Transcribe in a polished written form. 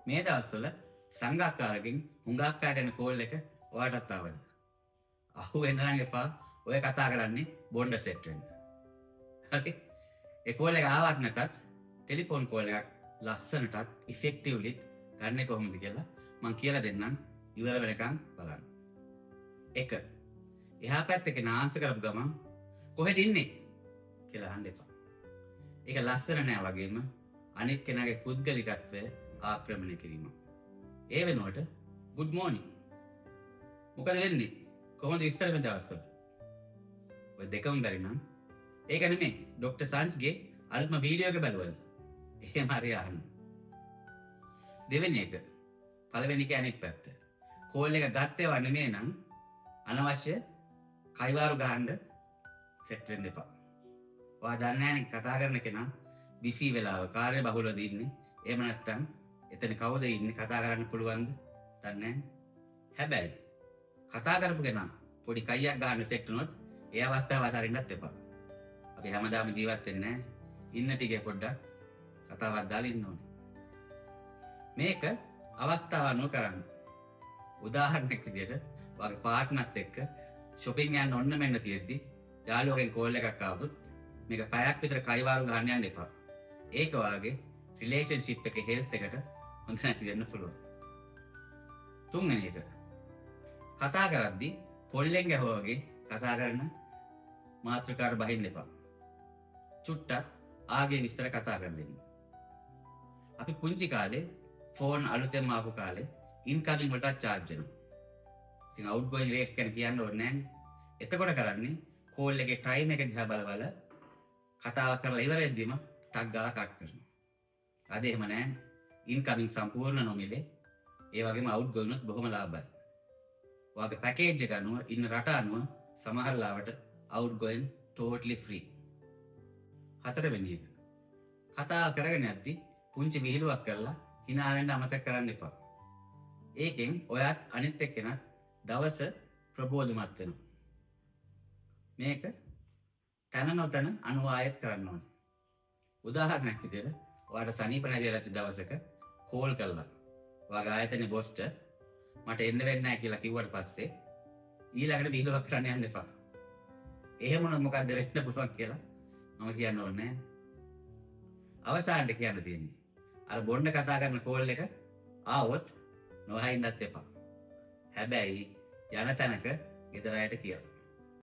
මේ දවස්වල සංඝාකාරකින් හුඟක් අයට එන කෝල් එක ඔයාටත් ආවද? අහු වෙන්න නම් එපා. ඔය කතා කරන්නේ බොණ්ඩ සෙට් වෙන්න. හරි? ඒ කෝල් එක ආවත් නැතත් ටෙලිෆෝන් කෝල් එකක් ලස්සනටත් ඉෆෙක්ටිව්ලිත් ගන්න කොහොමද කියලා මම කියලා දෙන්නම්. ඉවර වෙනකන් බලන්න. 1. එහා පැත්තේ කෙනා ආන්සර් කරපු ගමන් කොහෙද ඉන්නේ කියලා අහන්න එපා. ඒක ලස්සන නෑ වගේම අනිත් කෙනාගේ පුද්ගලිකත්වය ආක්‍රමණය කිරීම. ඒ වෙනුවට good morning. මොකද වෙන්නේ? කොහොමද ඉස්සර මේ දවස්වල? ඔය දෙකම බැරි නම් ඒක නෙමෙයි ડોક્ટર සංජ්ගේ අලුත්ම වීඩියෝ එක බලවද? එහෙම හරි අහන්න. දෙවෙනි එක පළවෙනි එක අනිත් පැත්ත. කෝල් එක ගත්තේව නෙමෙයි නම් අනවශ්‍ය කයිවාරු ගහන්න සෙට් වෙන්න එපා. ඔයා දන්නේ නැණි කතා කරන කෙනා බිසි වෙලාව කාර්ය බහුලව ඉන්නේ. එහෙම නැත්නම් එතන කවුද ඉන්නේ කතා කරන්න පුළුවන්ද? දන්නේ නැහැ. හැබැයි කතා කරපු කෙනා පොඩි කයියක් ගන්න සෙට් වුණොත් ඒ අවස්ථාව අතරින්නත් එපා. අපි හැමදාම ජීවත් වෙන්නේ නැහැ. ඉන්න ටිකේ පොඩ්ඩක් කතාවක් දාලා ඉන්න ඕනේ. මේක අවස්ථාව අනුව කරන්න. උදාහරණයක් විදියට වගේ පාර්ට්නර්ත් එක්ක shopping යන්න ඔන්න මෙන්න තියෙද්දි යාළුවගෙන් කෝල් එකක් ආවොත් මේක පැයක් විතර කයිවාරු ගහන්න යන්න එපා. ඒක වාගේ රිලේෂන්ෂිප් එකේ හෙල්ත් එකට හොඳ නැති වෙන්න පුළුවන්. තුන්වෙනි එක කතා කරද්දී පොල්ලෙන් ගැහුවා වගේ කතා කරන මාත්‍රකාට බහින්න එපා. චුට්ටක් ආගේ විස්තර කතා කරන්න. අපි පුංචි කාලේ ෆෝන් අලුතෙන්ම ආපු කාලේ ඉන්කමින් වලට charge වෙනවා. ඉතින් outgoing rates ගැන කියන්න ඕනේ නැන්නේ. එතකොට කරන්නේ කෝල් එකේ ටයිම් එක දිහා බල බල කතාවක් කරලා ඉවරෙද්දිම ටක් ගාලා කට් කරනවා. අද එහෙම නැහැ. ඉන්කමින් සම්පූර්ණ නොමිලේ. ඒ වගේම outgoing උත් බොහොම ලාභයි. ඔයාගේ පැකේජ් එක අනුව ඉන්න රට අනුව සමහර ලාවට outgoing totally free. හතරවෙනි එක. කතා කරගෙන යද්දි පුංචි විහිළුවක් කරලා hina වෙන්න අමතක කරන්න එපා. ඒකෙන් ඔයත් අනිත් එක්කෙනත් දවස ප්‍රබෝධමත් වෙනවා. මේක තන නොතන අනුවායත් කරන්න ඕනේ. උදාහරණයක් විදිහට ඔයාට සනීප නැතිවෙච්ච දවසක කෝල් කරලා ඔයාගේ ආයතනයේ බොස්ට මට එන්න වෙන්නේ නැහැ කියලා කිව්වට පස්සේ ඊළඟට විහිළුවක් කරන්න යන්න එපා. එහෙම වුණොත් මොකද්ද වෙන්න පුළුවන් කියලා මම කියන්න ඕනේ නැහැ. අවසානට කියන්න තියෙන්නේ අර බොණ්ඩ කතා කරන කෝල් එක ආවොත් නොහයින්නත් එපා. හැබැයි යන තැනක ගෙදර අයට කියන්න.